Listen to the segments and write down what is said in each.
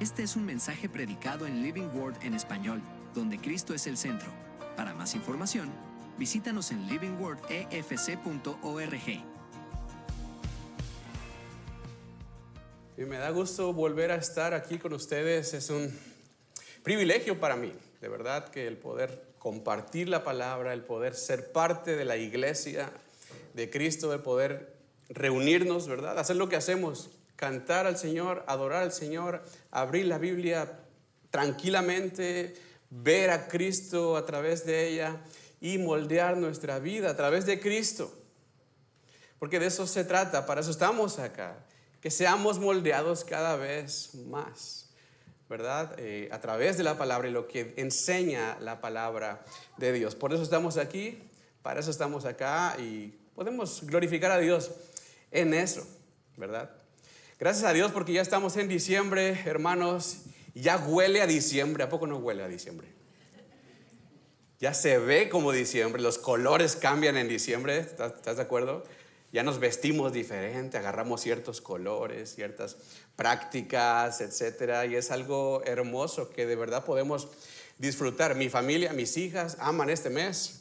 Este es un mensaje predicado en Living Word en español, donde Cristo es el centro. Para más información, visítanos en livingwordefc.org. Y me da gusto volver a estar aquí con ustedes. Es un privilegio para mí, de verdad, que el poder compartir la palabra, el poder ser parte de la iglesia de Cristo, el poder reunirnos, ¿verdad? Hacer lo que hacemos, cantar al Señor, adorar al Señor, abrir la Biblia tranquilamente, ver a Cristo a través de ella y moldear nuestra vida a través de Cristo. Porque de eso se trata, para eso estamos acá, que seamos moldeados cada vez más, ¿verdad? A través de la palabra y lo que enseña la palabra de Dios. Por eso estamos aquí, para eso estamos acá y podemos glorificar a Dios en eso, ¿verdad? Gracias a Dios porque ya estamos en diciembre, hermanos, ya huele a diciembre. ¿A poco no huele a diciembre? Ya se ve como diciembre, los colores cambian en diciembre, ¿estás de acuerdo? Ya nos vestimos diferente, agarramos ciertos colores, ciertas prácticas, etcétera, y es algo hermoso que de verdad podemos disfrutar. Mi familia, mis hijas aman este mes.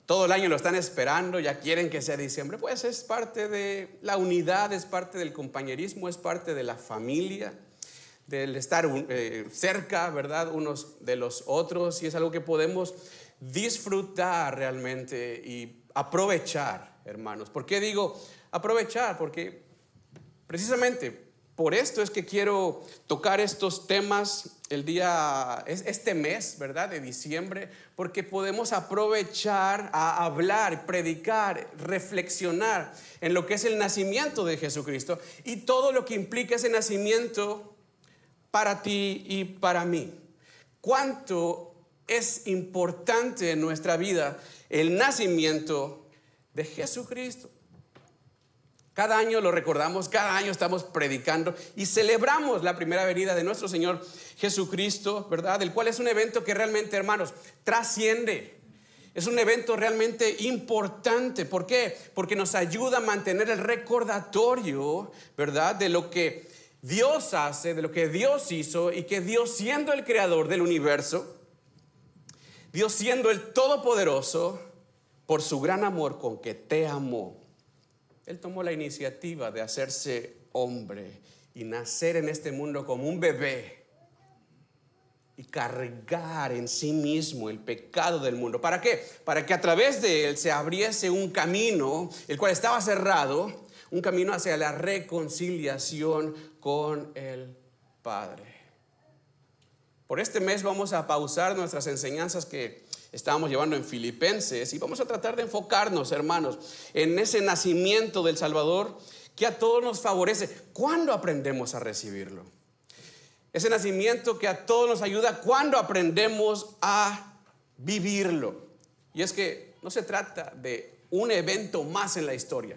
Todo el año lo están esperando, ya quieren que sea diciembre. Pues es parte de la unidad, es parte del compañerismo, es parte de la familia, del estar cerca, ¿verdad? Unos de los otros, y es algo que podemos disfrutar realmente y aprovechar, hermanos. ¿Por qué digo aprovechar? Porque precisamente por esto es que quiero tocar estos temas este mes, ¿verdad? De diciembre, porque podemos aprovechar a hablar, predicar, reflexionar en lo que es el nacimiento de Jesucristo y todo lo que implica ese nacimiento para ti y para mí. ¿Cuánto es importante en nuestra vida el nacimiento de Jesucristo? Cada año lo recordamos, cada año estamos predicando y celebramos la primera venida de nuestro Señor Jesucristo, ¿verdad? El cual es un evento que realmente, hermanos, trasciende. Es un evento realmente importante. ¿Por qué? Porque nos ayuda a mantener el recordatorio, ¿verdad? De lo que Dios hace, de lo que Dios hizo y que Dios, siendo el creador del universo, Dios siendo el todopoderoso, por su gran amor con que te amó, Él tomó la iniciativa de hacerse hombre y nacer en este mundo como un bebé y cargar en sí mismo el pecado del mundo. ¿Para qué? Para que a través de Él se abriese un camino, el cual estaba cerrado, un camino hacia la reconciliación con el Padre. Por este mes vamos a pausar nuestras enseñanzas que estábamos llevando en Filipenses y vamos a tratar de enfocarnos, hermanos, en ese nacimiento del Salvador que a todos nos favorece. ¿Cuándo aprendemos a recibirlo? Ese nacimiento que a todos nos ayuda cuando aprendemos a vivirlo. Y es que no se trata de un evento más en la historia,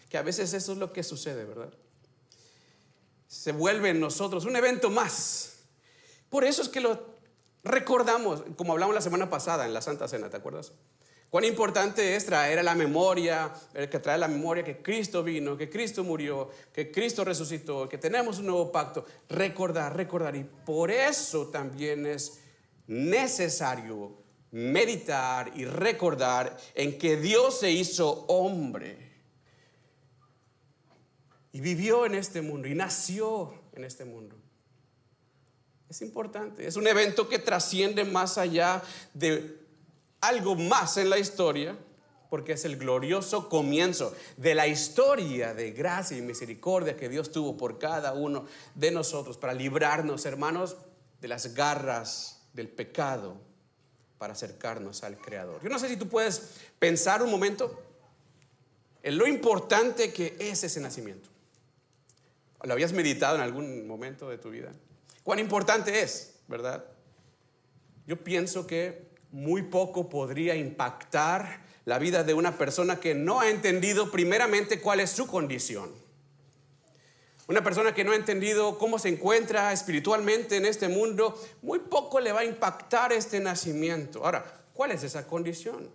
que a veces eso es lo que sucede, ¿verdad? Se vuelve en nosotros un evento más. Por eso es que lo recordamos, como hablamos la semana pasada en la Santa Cena, ¿te acuerdas? Cuán importante es traer a la memoria, que Cristo vino, que Cristo murió, que Cristo resucitó, que tenemos un nuevo pacto. Recordar. Y por eso también es necesario meditar y recordar en que Dios se hizo hombre y vivió en este mundo y nació en este mundo. Es importante, es un evento que trasciende más allá de algo más en la historia, porque es el glorioso comienzo de la historia de gracia y misericordia que Dios tuvo por cada uno de nosotros para librarnos, hermanos, de las garras del pecado, para acercarnos al Creador. Yo no sé si tú puedes pensar un momento en lo importante que es ese nacimiento. ¿Lo habías meditado en algún momento de tu vida? ¿Cuán importante es, verdad? Yo pienso que muy poco podría impactar la vida de una persona que no ha entendido primeramente cuál es su condición. Una persona que no ha entendido cómo se encuentra espiritualmente en este mundo, muy poco le va a impactar este nacimiento. Ahora, ¿cuál es esa condición?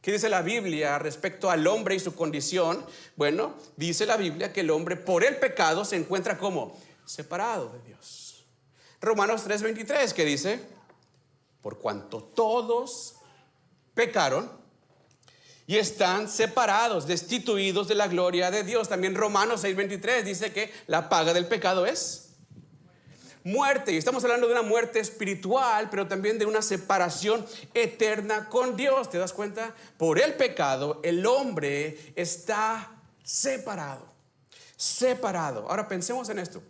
¿Qué dice la Biblia respecto al hombre y su condición? Bueno, dice la Biblia que el hombre por el pecado se encuentra como separado de Dios. Romanos 3:23, que dice: por cuanto todos pecaron y están separados, destituidos de la gloria de Dios. También Romanos 6:23 dice que la paga del pecado es muerte. Y estamos hablando de una muerte espiritual, pero también de una separación eterna con Dios. ¿Te das cuenta? Por el pecado el hombre está separado. Ahora pensemos en esto.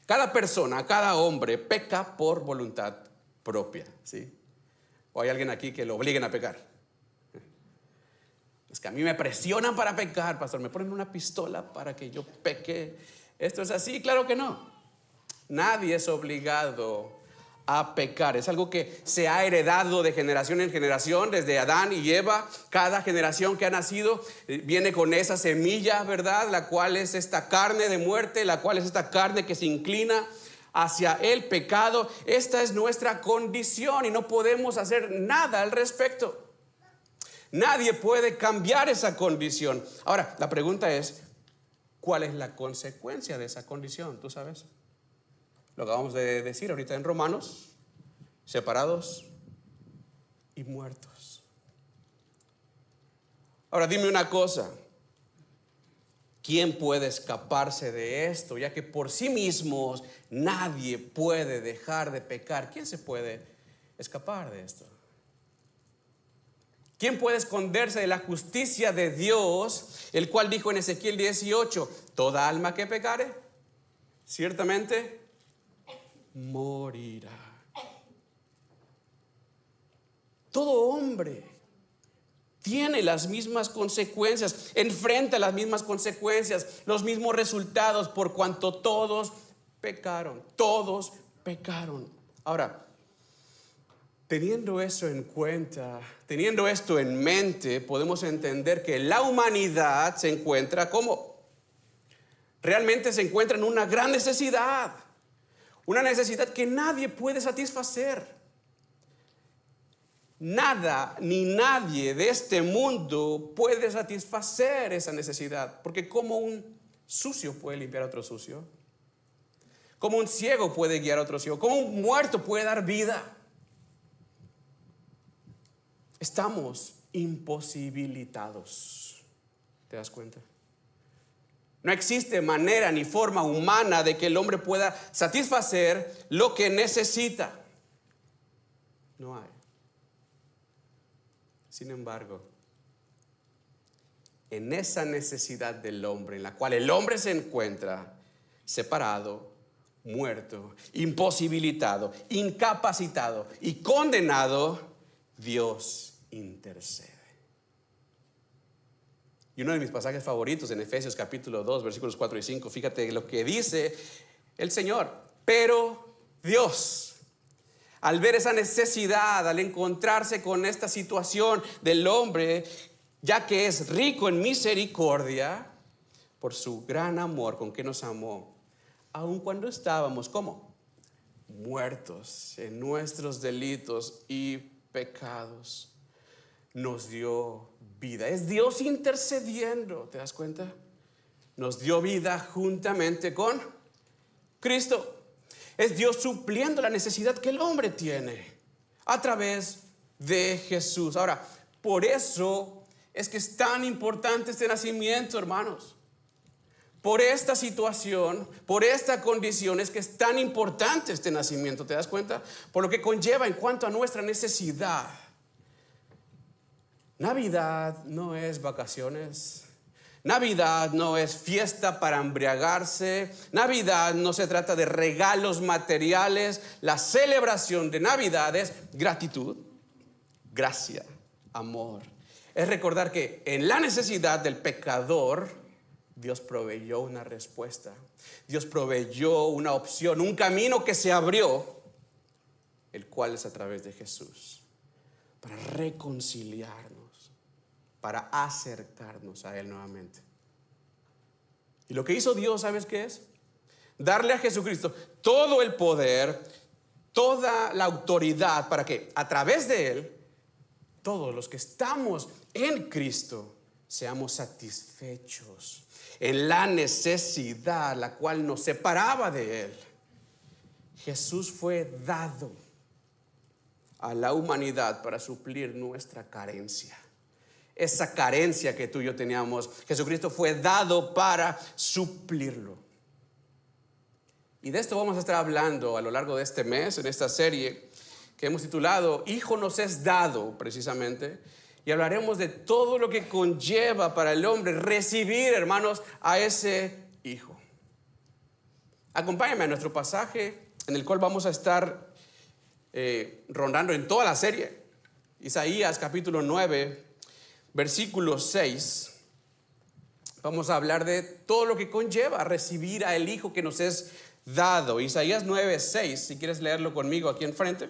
Cada persona, cada hombre peca por voluntad propia, ¿sí? ¿O hay alguien aquí que lo obliguen a pecar? Es que a mí me presionan para pecar, pastor. Me ponen una pistola para que yo peque. ¿Esto es así? Claro que no. Nadie es obligado a pecar. Es algo que se ha heredado de generación en generación, desde Adán y Eva. Cada generación que ha nacido viene con esa semilla, ¿verdad? La cual es esta carne de muerte, la cual es esta carne que se inclina hacia el pecado. Esta es nuestra condición y no podemos hacer nada al respecto. Nadie puede cambiar esa condición. Ahora, la pregunta es, ¿cuál es la consecuencia de esa condición? ¿Tú sabes? Lo acabamos de decir ahorita en Romanos: separados y muertos. Ahora dime una cosa: ¿quién puede escaparse de esto? Ya que por sí mismos nadie puede dejar de pecar. ¿Quién se puede escapar de esto? ¿Quién puede esconderse de la justicia de Dios, el cual dijo en Ezequiel 18: toda alma que pecare, ciertamente morirá? Todo hombre tiene las mismas consecuencias, enfrenta las mismas consecuencias, los mismos resultados, por cuanto todos pecaron. Todos pecaron. Ahora, teniendo eso en cuenta, teniendo esto en mente, podemos entender que la humanidad se encuentra como realmente se encuentra en una gran necesidad. Una necesidad que nadie puede satisfacer. Nada ni nadie de este mundo puede satisfacer esa necesidad. Porque ¿cómo un sucio puede limpiar a otro sucio? ¿Cómo un ciego puede guiar a otro ciego? ¿Cómo un muerto puede dar vida? Estamos imposibilitados. ¿Te das cuenta? No existe manera ni forma humana de que el hombre pueda satisfacer lo que necesita. No hay. Sin embargo, en esa necesidad del hombre, en la cual el hombre se encuentra separado, muerto, imposibilitado, incapacitado y condenado, Dios intercede. Y uno de mis pasajes favoritos en Efesios capítulo 2, versículos 4 y 5, fíjate lo que dice el Señor. Pero Dios, al ver esa necesidad, al encontrarse con esta situación del hombre, ya que es rico en misericordia, por su gran amor con que nos amó, aun cuando estábamos, ¿cómo? Muertos en nuestros delitos y pecados, nos dio vida. Es Dios intercediendo, ¿te das cuenta? Nos dio vida juntamente con Cristo. Es Dios supliendo la necesidad que el hombre tiene a través de Jesús. Ahora, por eso es que es tan importante este nacimiento, hermanos. Por esta situación, por esta condición es que es tan importante este nacimiento, ¿te das cuenta? Por lo que conlleva en cuanto a nuestra necesidad. Navidad no es vacaciones. Navidad no es fiesta para embriagarse. Navidad no se trata de regalos materiales. La celebración de Navidad es gratitud, gracia, amor. Es recordar que en la necesidad del pecador, Dios proveyó una respuesta. Dios proveyó una opción, un camino que se abrió, el cual es a través de Jesús, para reconciliarnos, para acercarnos a Él nuevamente. Y lo que hizo Dios, ¿sabes qué es? Darle a Jesucristo todo el poder, toda la autoridad, para que a través de Él, todos los que estamos en Cristo, seamos satisfechos en la necesidad la cual nos separaba de Él. Jesús fue dado a la humanidad para suplir nuestra carencia. Esa carencia que tú y yo teníamos, Jesucristo fue dado para suplirlo. Y de esto vamos a estar hablando a lo largo de este mes, en esta serie que hemos titulado Hijo nos es dado, precisamente. Y hablaremos de todo lo que conlleva para el hombre recibir, hermanos, a ese hijo. Acompáñame a nuestro pasaje en el cual vamos a estar rondando en toda la serie. Isaías capítulo 9, versículo 6. Vamos a hablar de todo lo que conlleva recibir al hijo que nos es dado. Isaías 9, 6, si quieres leerlo conmigo aquí enfrente.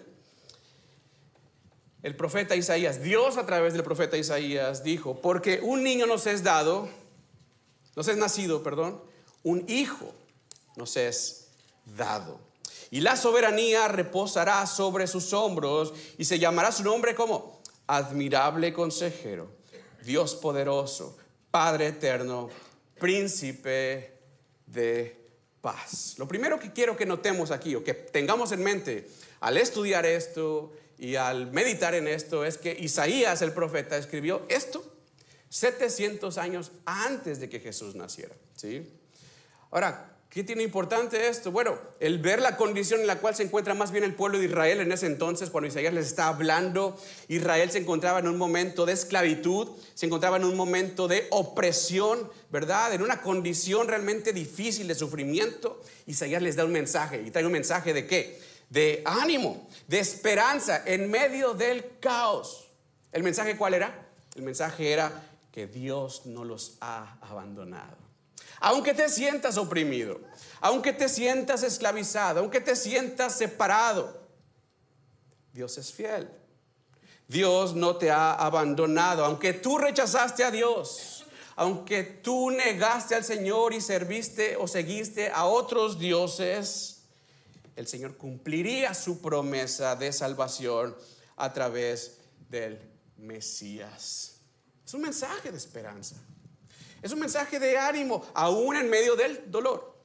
El profeta Isaías, Dios a través del profeta Isaías dijo: porque un niño nos es dado, nos es nacido, perdón, un hijo nos es dado. Y la soberanía reposará sobre sus hombros, y se llamará su nombre como Admirable Consejero, Dios poderoso, Padre eterno, Príncipe de paz. Lo primero que quiero que notemos aquí, o que tengamos en mente al estudiar esto y al meditar en esto, es que Isaías el profeta escribió esto 700 años antes de que Jesús naciera, ¿sí? Ahora, ¿qué tiene importante esto? Bueno, el ver la condición en la cual se encuentra más bien el pueblo de Israel en ese entonces, cuando Isaías les está hablando. Israel se encontraba en un momento de esclavitud, se encontraba en un momento de opresión, ¿verdad? En una condición realmente difícil de sufrimiento. Isaías les da un mensaje, y trae un mensaje ¿de qué? De ánimo, de esperanza en medio del caos. ¿El mensaje cuál era? El mensaje era que Dios no los ha abandonado. Aunque te sientas oprimido, aunque te sientas esclavizado, aunque te sientas separado, Dios es fiel. Dios no te ha abandonado. Aunque tú rechazaste a Dios, aunque tú negaste al Señor y serviste o seguiste a otros dioses, el Señor cumpliría su promesa de salvación a través del Mesías. Es un mensaje de esperanza. Es un mensaje de ánimo, aún en medio del dolor,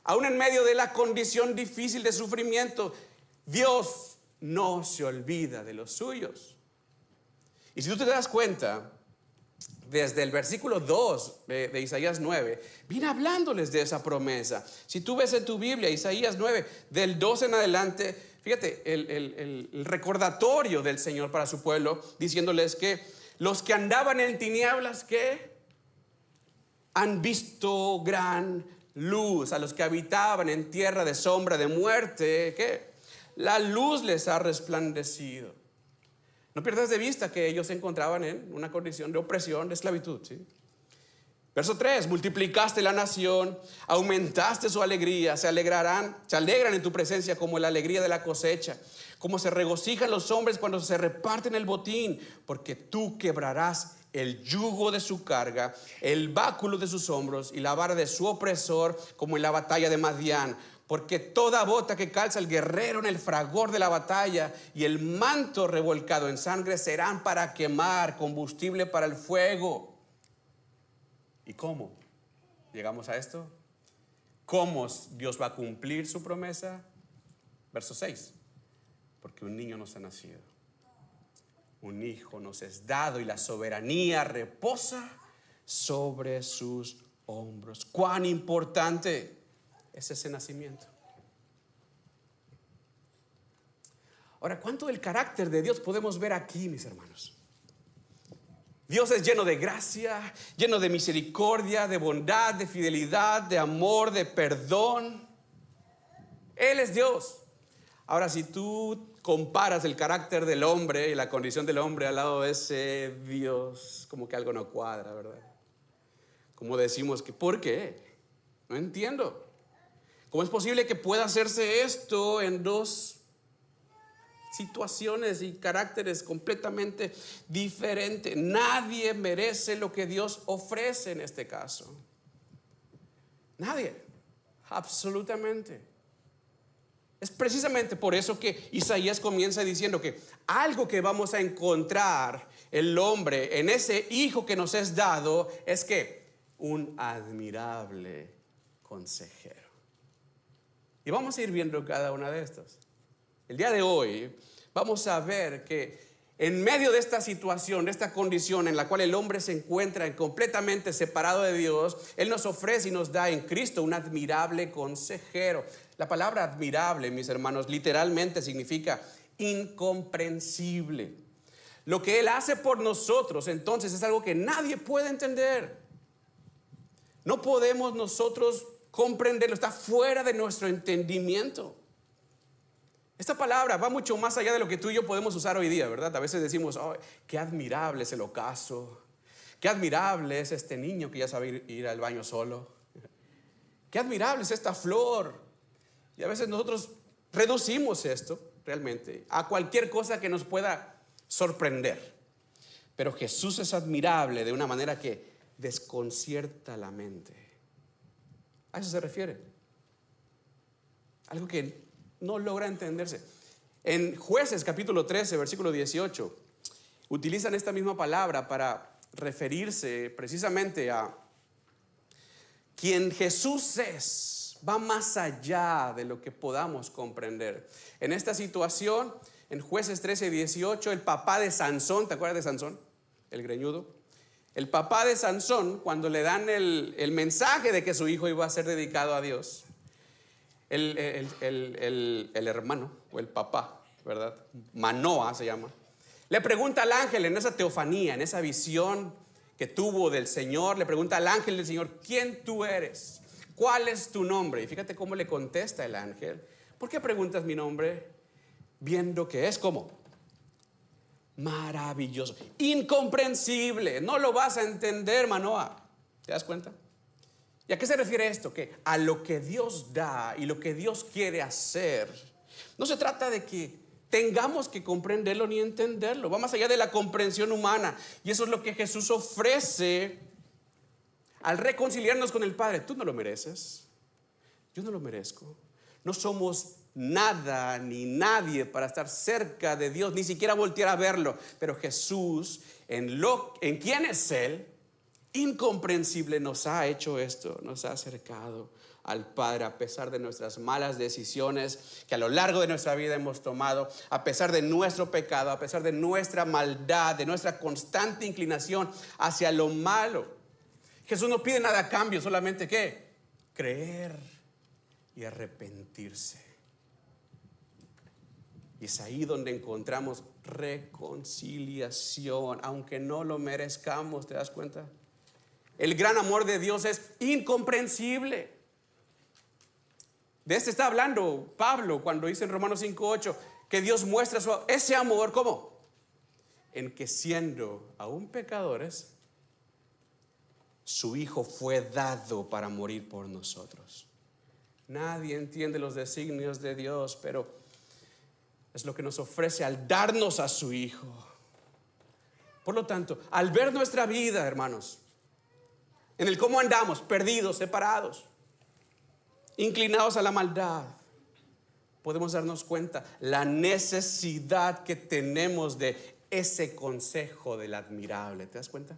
aún en medio de la condición difícil de sufrimiento. Dios no se olvida de los suyos. Y si tú te das cuenta, desde el versículo 2 de Isaías 9, viene hablándoles de esa promesa. Si tú ves en tu Biblia, Isaías 9, del 2 en adelante, fíjate el recordatorio del Señor para su pueblo, diciéndoles que los que andaban en tinieblas, ¿qué? Han visto gran luz. A los que habitaban en tierra de sombra de muerte, ¿qué? La luz les ha resplandecido. No pierdas de vista que ellos se encontraban en una condición de opresión, de esclavitud, ¿sí? Verso 3, multiplicaste la nación, aumentaste su alegría, se alegran en tu presencia como la alegría de la cosecha, como se regocijan los hombres cuando se reparten el botín, porque tú quebrarás el yugo de su carga, el báculo de sus hombros y la vara de su opresor, como en la batalla de Madián. Porque toda bota que calza el guerrero en el fragor de la batalla y el manto revolcado en sangre serán para quemar, combustible para el fuego. ¿Y cómo llegamos a esto? ¿Cómo Dios va a cumplir su promesa? Verso 6. Porque un niño nos ha nacido, un hijo nos es dado y la soberanía reposa sobre sus hombros. ¿Cuán importante es ese nacimiento? Ahora, ¿cuánto del carácter de Dios podemos ver aquí, mis hermanos? Dios es lleno de gracia, lleno de misericordia, de bondad, de fidelidad, de amor, de perdón. Él es Dios. Ahora, si tú comparas el carácter del hombre y la condición del hombre al lado de ese Dios, como que algo no cuadra, ¿verdad? Como decimos que, ¿por qué? No entiendo. ¿Cómo es posible que pueda hacerse esto en dos situaciones y caracteres completamente diferentes? Nadie merece lo que Dios ofrece en este caso. Nadie, absolutamente. Es precisamente por eso que Isaías comienza diciendo que algo que vamos a encontrar el hombre en ese hijo que nos es dado es que un admirable consejero. Y vamos a ir viendo cada una de estas. El día de hoy vamos a ver que en medio de esta situación, de esta condición en la cual el hombre se encuentra completamente separado de Dios, Él nos ofrece y nos da en Cristo un admirable consejero. La palabra admirable, mis hermanos, literalmente significa incomprensible. Lo que Él hace por nosotros, entonces, es algo que nadie puede entender. No podemos nosotros comprenderlo, está fuera de nuestro entendimiento. Esta palabra va mucho más allá de lo que tú y yo podemos usar hoy día, ¿verdad? A veces decimos, oh, qué admirable es el ocaso, qué admirable es este niño que ya sabe ir al baño solo, qué admirable es esta flor. Y a veces nosotros reducimos esto realmente a cualquier cosa que nos pueda sorprender. Pero Jesús es admirable de una manera que desconcierta la mente. A eso se refiere. Algo que no logra entenderse. En Jueces capítulo 13, versículo 18, utilizan esta misma palabra para referirse precisamente a quien Jesús es. Va más allá de lo que podamos comprender. En esta situación, en Jueces 13, 18, el papá de Sansón, ¿te acuerdas de Sansón? El greñudo. El papá de Sansón, cuando le dan el mensaje de que su hijo iba a ser dedicado a Dios, el hermano o el papá, ¿verdad? Manoa se llama. Le pregunta al ángel en esa teofanía, en esa visión que tuvo del Señor, le pregunta al ángel del Señor, ¿quién tú eres? ¿Cuál es tu nombre? Y fíjate cómo le contesta el ángel. ¿Por qué preguntas mi nombre? Viendo que es como maravilloso, incomprensible, no lo vas a entender, Manoa. ¿Te das cuenta? ¿Y a qué se refiere esto? Que a lo que Dios da y lo que Dios quiere hacer, no se trata de que tengamos que comprenderlo ni entenderlo, va más allá de la comprensión humana. Y eso es lo que Jesús ofrece al reconciliarnos con el Padre. Tú no lo mereces, yo no lo merezco. No somos nada ni nadie para estar cerca de Dios, ni siquiera voltear a verlo. Pero Jesús, en quién es Él, incomprensible, nos ha hecho esto, nos ha acercado al Padre a pesar de nuestras malas decisiones que a lo largo de nuestra vida hemos tomado, a pesar de nuestro pecado, a pesar de nuestra maldad, de nuestra constante inclinación hacia lo malo. Jesús no pide nada a cambio, solamente ¿qué? Creer y arrepentirse. Y es ahí donde encontramos reconciliación, aunque no lo merezcamos, ¿te das cuenta? El gran amor de Dios es incomprensible. De este está hablando Pablo cuando dice en Romanos 5:8 que Dios muestra ese amor, ¿cómo? En que siendo aún pecadores, su Hijo fue dado para morir por nosotros. Nadie entiende los designios de Dios, pero es lo que nos ofrece al darnos a su Hijo. Por lo tanto, al ver nuestra vida, hermanos, en el cómo andamos, perdidos, separados, inclinados a la maldad, podemos darnos cuenta la necesidad que tenemos de ese consejo del admirable. ¿Te das cuenta?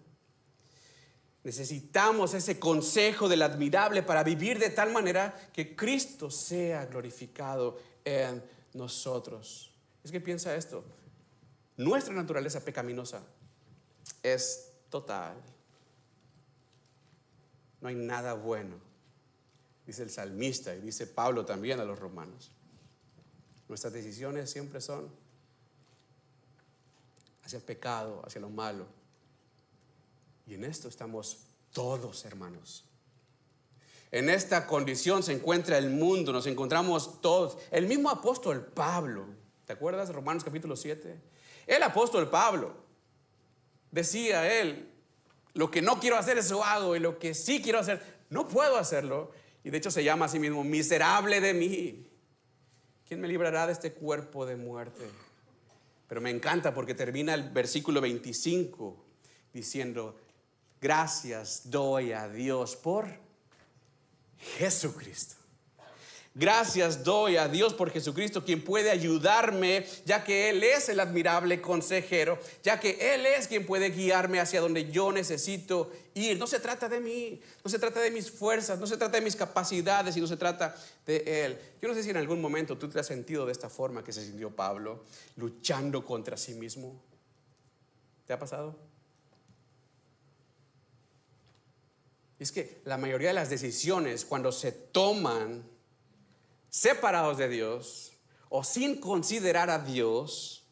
Necesitamos ese consejo del admirable para vivir de tal manera que Cristo sea glorificado en nosotros. Es que piensa esto: nuestra naturaleza pecaminosa es total. No hay nada bueno, dice el salmista y dice Pablo también a los romanos. Nuestras decisiones siempre son hacia el pecado, hacia lo malo. Y en esto estamos todos, hermanos. En esta condición se encuentra el mundo, nos encontramos todos. El mismo apóstol Pablo, ¿te acuerdas? Romanos capítulo 7. El apóstol Pablo decía él: lo que no quiero hacer, eso hago, y lo que sí quiero hacer, no puedo hacerlo. Y de hecho se llama a sí mismo: miserable de mí, ¿quién me librará de este cuerpo de muerte? Pero me encanta porque termina el versículo 25 diciendo: gracias doy a Dios por Jesucristo. Gracias doy a Dios por Jesucristo, quien puede ayudarme, ya que Él es el admirable consejero, ya que Él es quien puede guiarme hacia donde yo necesito ir. No se trata de mí, no se trata de mis fuerzas, no se trata de mis capacidades, sino se trata de Él. Yo no sé si en algún momento tú te has sentido de esta forma que se sintió Pablo, luchando contra sí mismo. ¿Te ha pasado? Es que la mayoría de las decisiones, cuando se toman separados de Dios o sin considerar a Dios,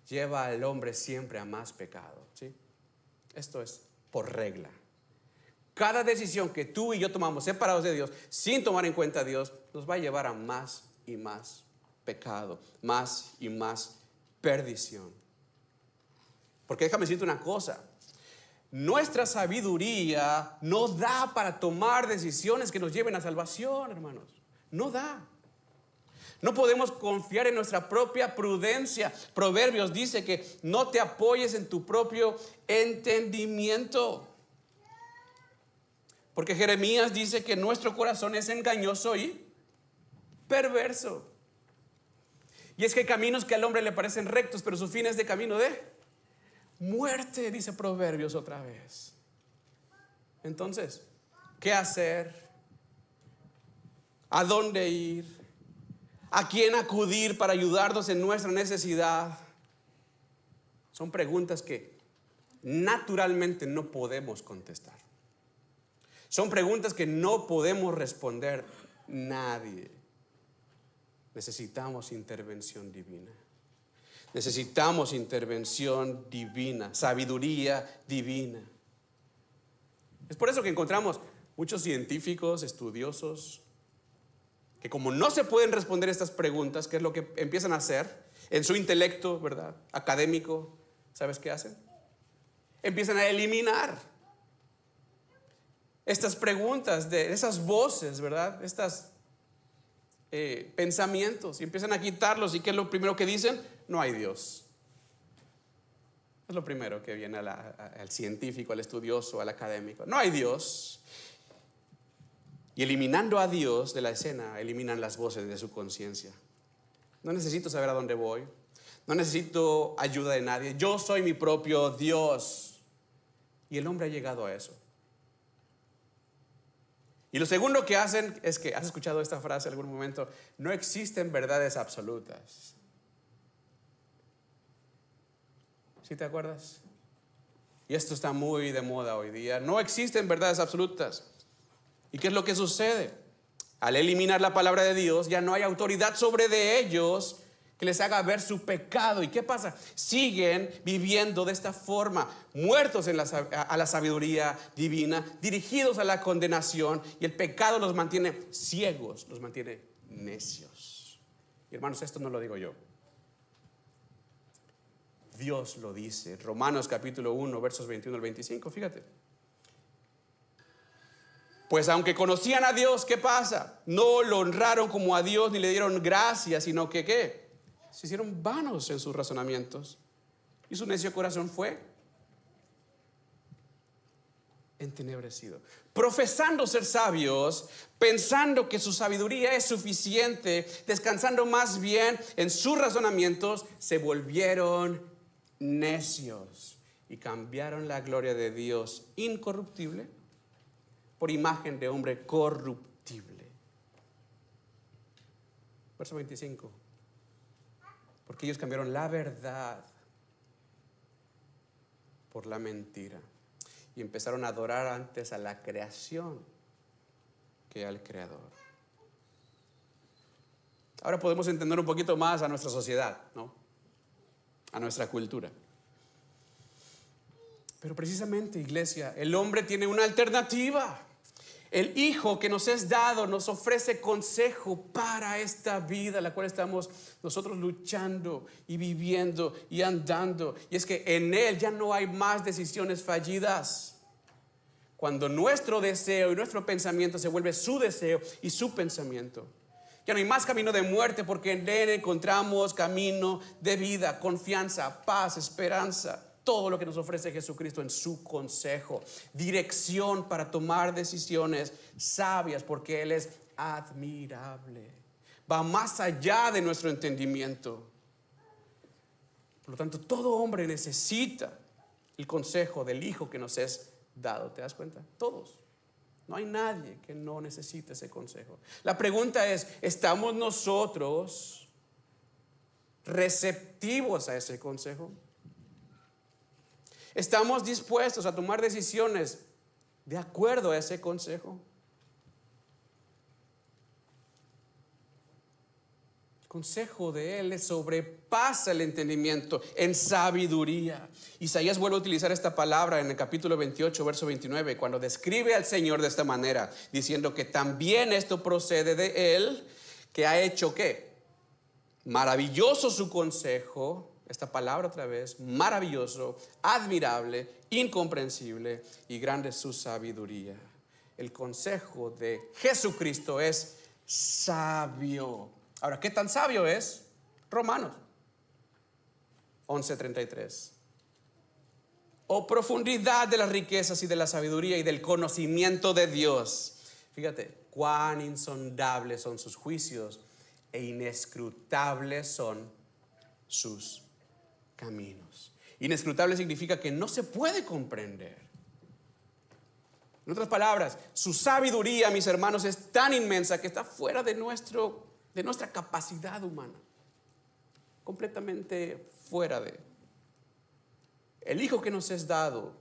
lleva al hombre siempre a más pecado, ¿sí? Esto es por regla. Cada decisión que tú y yo tomamos separados de Dios, sin tomar en cuenta a Dios, nos va a llevar a más y más pecado, más y más perdición. Porque déjame decirte una cosa: nuestra sabiduría no da para tomar decisiones que nos lleven a salvación, hermanos. No da. No podemos confiar en nuestra propia prudencia. Proverbios dice que no te apoyes en tu propio entendimiento. Porque Jeremías dice que nuestro corazón es engañoso y perverso. Y es que hay caminos que al hombre le parecen rectos, pero su fin es de camino de muerte, dice Proverbios otra vez. Entonces, ¿qué hacer? ¿A dónde ir? ¿A quién acudir para ayudarnos en nuestra necesidad? Son preguntas que naturalmente no podemos contestar. Son preguntas que no podemos responder nadie. Necesitamos intervención divina. Necesitamos intervención divina, sabiduría divina. Es por eso que encontramos muchos científicos, estudiosos, que como no se pueden responder estas preguntas, ¿qué es lo que empiezan a hacer? En su intelecto, ¿verdad?, académico, ¿sabes qué hacen? Empiezan a eliminar estas preguntas, de esas voces, ¿verdad?, estas pensamientos, y empiezan a quitarlos. ¿Y qué es lo primero que dicen? No hay Dios. Es lo primero que viene al científico, al estudioso, al académico. No hay Dios. Y eliminando a Dios de la escena, eliminan las voces de su conciencia. No necesito saber a dónde voy. No necesito ayuda de nadie. Yo soy mi propio Dios. Y el hombre ha llegado a eso. Y lo segundo que hacen es que, ¿has escuchado esta frase en algún momento? No existen verdades absolutas. ¿Sí te acuerdas? Y esto está muy de moda hoy día. No existen verdades absolutas. ¿Y qué es lo que sucede? Al eliminar la palabra de Dios, ya no hay autoridad sobre de ellos que les haga ver su pecado. ¿Y qué pasa? Siguen viviendo de esta forma, muertos a la sabiduría divina, dirigidos a la condenación, y el pecado los mantiene ciegos, los mantiene necios. Y hermanos, esto no lo digo yo. Dios lo dice. Romanos capítulo 1, versos 21 al 25, fíjate. Pues aunque conocían a Dios, ¿qué pasa? No lo honraron como a Dios ni le dieron gracias, sino que ¿qué? Se hicieron vanos en sus razonamientos, y su necio corazón fue entenebrecido. Profesando ser sabios, pensando que su sabiduría es suficiente, descansando más bien en sus razonamientos, se volvieron necios y cambiaron la gloria de Dios incorruptible por imagen de hombre corruptible. Verso 25. Porque ellos cambiaron la verdad por la mentira y empezaron a adorar antes a la creación que al Creador. Ahora podemos entender un poquito más a nuestra sociedad, ¿no?, a nuestra cultura. Pero precisamente, iglesia, el hombre tiene una alternativa. El Hijo que nos es dado nos ofrece consejo para esta vida, la cual estamos nosotros luchando y viviendo y andando. Y es que en Él ya no hay más decisiones fallidas. Cuando nuestro deseo y nuestro pensamiento se vuelve su deseo y su pensamiento, ya no hay más camino de muerte, porque en Él encontramos camino de vida, confianza, paz, esperanza. todo lo que nos ofrece Jesucristo en su consejo. Dirección para tomar decisiones sabias, porque Él es admirable. Va más allá de nuestro entendimiento. Por lo tanto, todo hombre necesita el consejo del Hijo que nos es dado. ¿Te das cuenta? Todos. No hay nadie que no necesite ese consejo. La pregunta es, ¿estamos nosotros receptivos a ese consejo? ¿Estamos dispuestos a tomar decisiones de acuerdo a ese consejo? El consejo de Él sobrepasa el entendimiento en sabiduría. Isaías vuelve a utilizar esta palabra en el capítulo 28, verso 29, cuando describe al Señor de esta manera, diciendo que también esto procede de Él, que ha hecho ¿qué? Maravilloso su consejo. Esta palabra otra vez, maravilloso, admirable, incomprensible y grande su sabiduría. El consejo de Jesucristo es sabio. Ahora, ¿qué tan sabio es? Romanos 11:33. Oh, profundidad de las riquezas y de la sabiduría y del conocimiento de Dios. Fíjate, cuán insondables son sus juicios e inescrutables son sus caminos. Inescrutable significa que no se puede comprender. En otras palabras, su sabiduría, mis hermanos, es tan inmensa que está fuera de nuestra capacidad humana. Completamente fuera de. El Hijo que nos es dado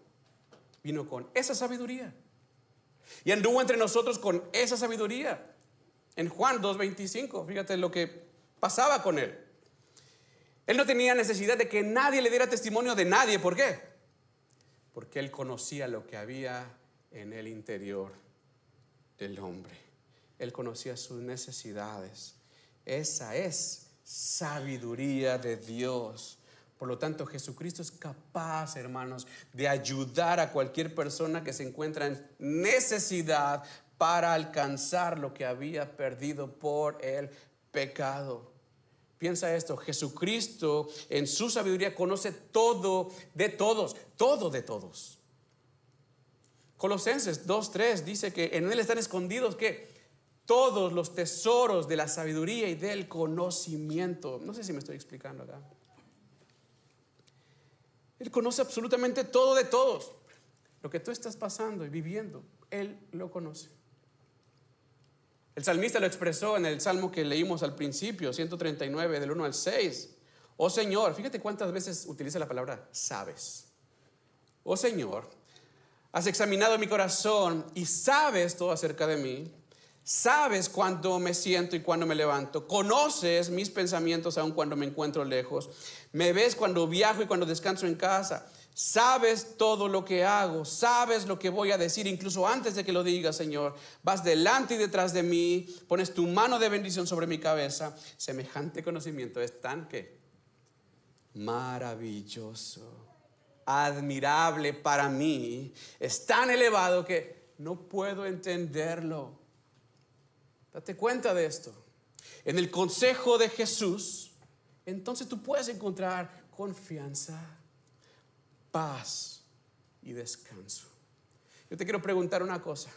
vino con esa sabiduría y anduvo entre nosotros con esa sabiduría. En Juan 2:25, fíjate lo que pasaba con Él. Él no tenía necesidad de que nadie le diera testimonio de nadie. ¿Por qué? Porque Él conocía lo que había en el interior del hombre. Él conocía sus necesidades. Esa es sabiduría de Dios. Por lo tanto, Jesucristo es capaz, hermanos, de ayudar a cualquier persona que se encuentra en necesidad para alcanzar lo que había perdido por el pecado. Piensa esto, Jesucristo en su sabiduría conoce todo de todos, todo de todos. Colosenses 2:3 dice que en Él están escondidos que todos los tesoros de la sabiduría y del conocimiento. No sé si me estoy explicando acá. Él conoce absolutamente todo de todos. Lo que tú estás pasando y viviendo, Él lo conoce. El salmista lo expresó en el salmo que leímos al principio, 139, del 1 al 6. Oh Señor, fíjate cuántas veces utiliza la palabra sabes. Oh Señor, has examinado mi corazón y sabes todo acerca de mí. Sabes cuándo me siento y cuándo me levanto. Conoces mis pensamientos aun cuando me encuentro lejos. Me ves cuando viajo y cuando descanso en casa. Sabes todo lo que hago. Sabes lo que voy a decir incluso antes de que lo diga, Señor. Vas delante y detrás de mí. Pones tu mano de bendición sobre mi cabeza. Semejante conocimiento es tan que maravilloso, admirable para mí. Es tan elevado que no puedo entenderlo. Date cuenta de esto. En el consejo de Jesús, entonces tú puedes encontrar confianza, paz y descanso. Yo te quiero preguntar una cosa.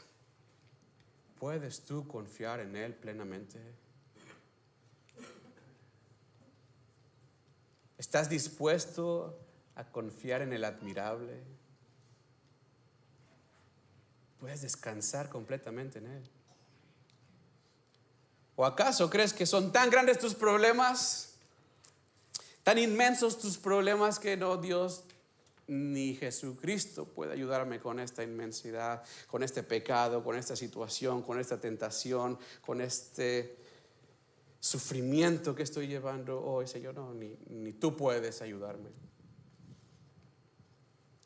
¿Puedes tú confiar en Él plenamente? ¿Estás dispuesto a confiar en el admirable? ¿Puedes descansar completamente en Él? ¿O acaso crees que son tan grandes tus problemas, tan inmensos tus problemas que no, Dios ni Jesucristo puede ayudarme con esta inmensidad, con este pecado, con esta situación, con esta tentación, con este sufrimiento que estoy llevando hoy? Señor, no, ni tú puedes ayudarme.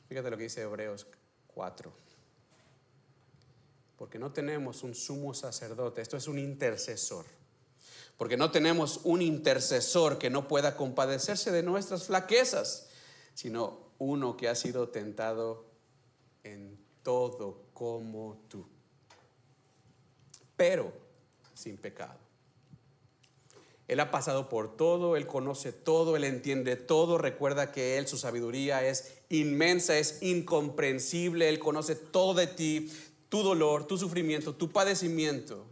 Fíjate lo que dice Hebreos 4. Porque no tenemos un sumo sacerdote, esto es un intercesor. Porque no tenemos un intercesor que no pueda compadecerse de nuestras flaquezas, sino uno que ha sido tentado en todo como tú, pero sin pecado. Él ha pasado por todo, Él conoce todo, Él entiende todo. Recuerda que Él, su sabiduría es inmensa, es incomprensible. Él conoce todo de ti, tu dolor, tu sufrimiento, tu padecimiento.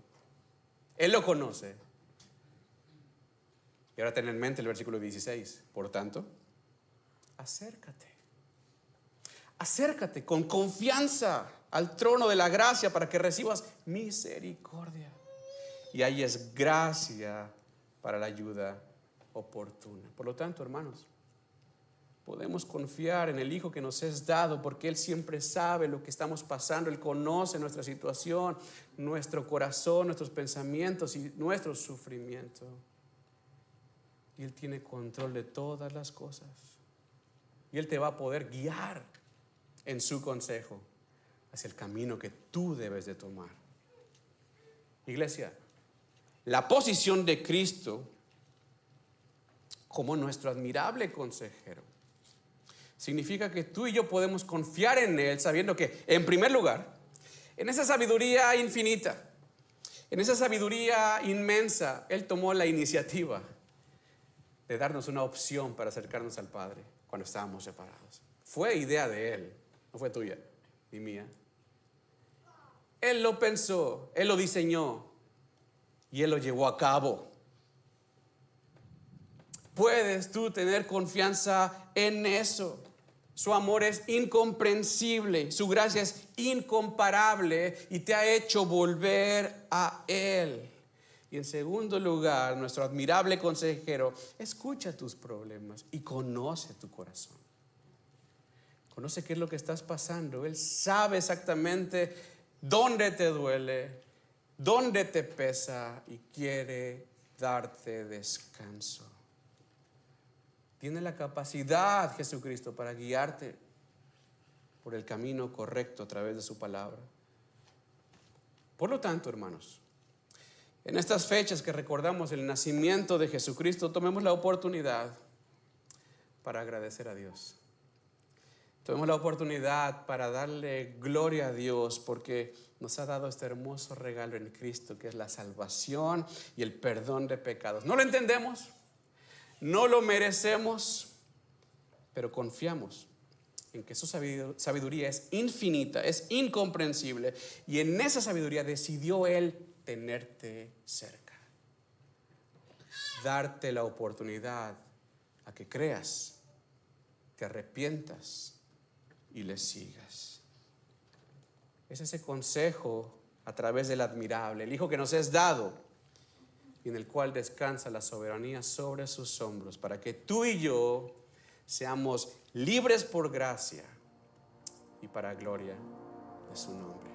Él lo conoce. Y ahora ten en mente el versículo 16. Por tanto, acércate con confianza al trono de la gracia para que recibas misericordia y hayas gracia para la ayuda oportuna. Por lo tanto, hermanos, podemos confiar en el Hijo que nos es dado porque Él siempre sabe lo que estamos pasando. Él conoce nuestra situación, nuestro corazón, nuestros pensamientos y nuestro sufrimiento. Y Él tiene control de todas las cosas. Y Él te va a poder guiar en su consejo hacia el camino que tú debes de tomar. Iglesia, la posición de Cristo como nuestro admirable consejero significa que tú y yo podemos confiar en Él sabiendo que, en primer lugar, en esa sabiduría infinita, en esa sabiduría inmensa, Él tomó la iniciativa de darnos una opción para acercarnos al Padre cuando estábamos separados. Fue idea de Él, no fue tuya ni mía. Él lo pensó, Él lo diseñó y Él lo llevó a cabo. Puedes tú tener confianza en eso. Su amor es incomprensible, su gracia es incomparable y te ha hecho volver a Él. Y en segundo lugar, nuestro admirable consejero escucha tus problemas y conoce tu corazón. Conoce qué es lo que estás pasando. Él sabe exactamente dónde te duele, dónde te pesa y quiere darte descanso. Tiene la capacidad, Jesucristo, para guiarte por el camino correcto a través de su palabra. Por lo tanto, hermanos, en estas fechas que recordamos el nacimiento de Jesucristo, tomemos la oportunidad para agradecer a Dios. Tomemos la oportunidad para darle gloria a Dios porque nos ha dado este hermoso regalo en Cristo, que es la salvación y el perdón de pecados. No lo entendemos, no lo merecemos, pero confiamos en que su sabiduría es infinita, es incomprensible, y en esa sabiduría decidió Él tenerte cerca, darte la oportunidad a que creas, te arrepientas y le sigas. Es ese consejo a través del admirable, el Hijo que nos es dado y en el cual descansa la soberanía sobre sus hombros, para que tú y yo seamos libres por gracia y para gloria de su nombre.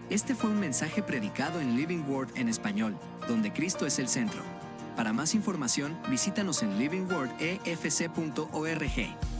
Este fue un mensaje predicado en Living Word en español, donde Cristo es el centro. Para más información, visítanos en livingwordefc.org.